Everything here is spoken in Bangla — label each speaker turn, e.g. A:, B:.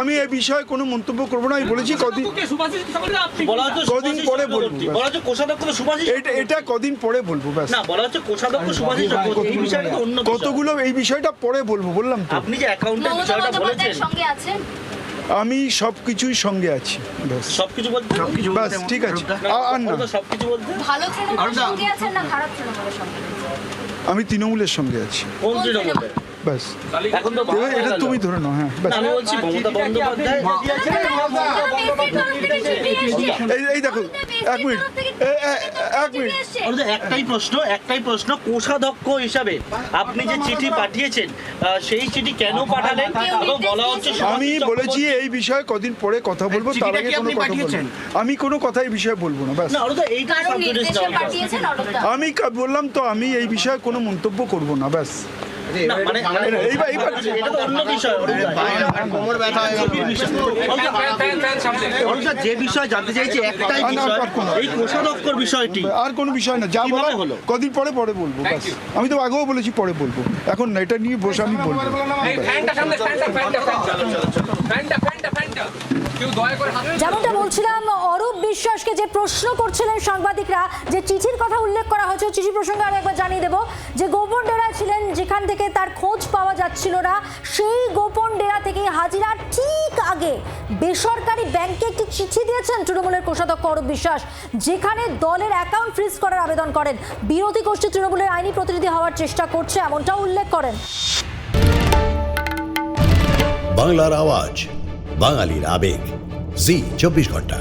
A: আমি এই বিষয়ে কোনো মন্তব্য করবো না। আমি বলেছি কদিন পরে বলবো। এটা কদিন পরে বলবো ব্যাস। কতগুলো এই বিষয়টা পরে বলবো বললাম তো।
B: আপনি যে অ্যাকাউন্টের বিষয়টা বলেছেন,
A: আমি সবকিছুই সঙ্গে আছি।
B: সবকিছু বলতে
A: ব্যাস ঠিক আছে। আর না
B: সবকিছু বলতে
C: ভালো তৃণমূলের সঙ্গে আছেন না খারাপ তৃণমূলের সঙ্গে?
A: আমি তৃণমূলের সঙ্গে আছি
B: কোন তৃণমূলে?
A: ব্যাস।
B: এখন তো
A: এটা তুমি ধরে নাও। হ্যাঁ ব্যাস।
B: আমি বলছি মমতা বন্দ্যোপাধ্যায়
A: এই দেখো এক মিনিট।
B: একটাই প্রশ্ন কোষাধ্যক্ষ হিসাবে আপনি যে চিঠি পাঠিয়েছেন সেই চিঠি কেন পাঠালেন? এবং বলা হচ্ছে
A: আমি বলেছি এই বিষয়ে কদিন পরে কথা বলবো, তার আগে কোনো কথা বলবো না। আমি কোনো কথা এই বিষয়ে বলবো না ব্যাস।
B: না ওটা এইটা
A: আমি বললাম তো আমি এই বিষয়ে কোনো মন্তব্য করব না ব্যাস।
B: মানে এটা তো অন্য বিষয়। যে বিষয় জানতে চাইছি একটাই বিষয়, এই কোষাধ্যক্ষর বিষয়টি।
A: আর কোনো বিষয় না, যা বলা হলো কদিন পরে বলবো ব্যাস। আমি তো আগেও বলেছি পরে বলবো, এখন না, এটা নিয়ে বসে আমি বলবো।
D: যেমনটা বলছিলাম, অরূপ বিশ্বাসকে যে প্রশ্ন করছিলেন সাংবাদিকরা, যে চিঠির কথা উল্লেখ করা হয়েছে, চিঠি প্রসঙ্গে আরো একবার জানিয়ে দেব যে গোপন ডেরা ছিলেন যেখান থেকে তার খোঁজ পাওয়া যাচ্ছিল না, সেই গোপন ডেরা থেকে হাজিরার ঠিক আগে বেসরকারি ব্যাংকে একটি চিঠি দিয়েছেন তৃণমূলের কোষাধ্যক্ষ অরূপ বিশ্বাস, যেখানে দলের অ্যাকাউন্ট ফ্রিজ করার আবেদন করেন। বিরোধী গোষ্ঠী তৃণমূলের আইনি প্রতিনিধি হওয়ার চেষ্টা করছে, এমনটাও উল্লেখ করেন।
E: বাংলার আওয়াজ, বাঙালির আবেগ, জি 24 ঘন্টা।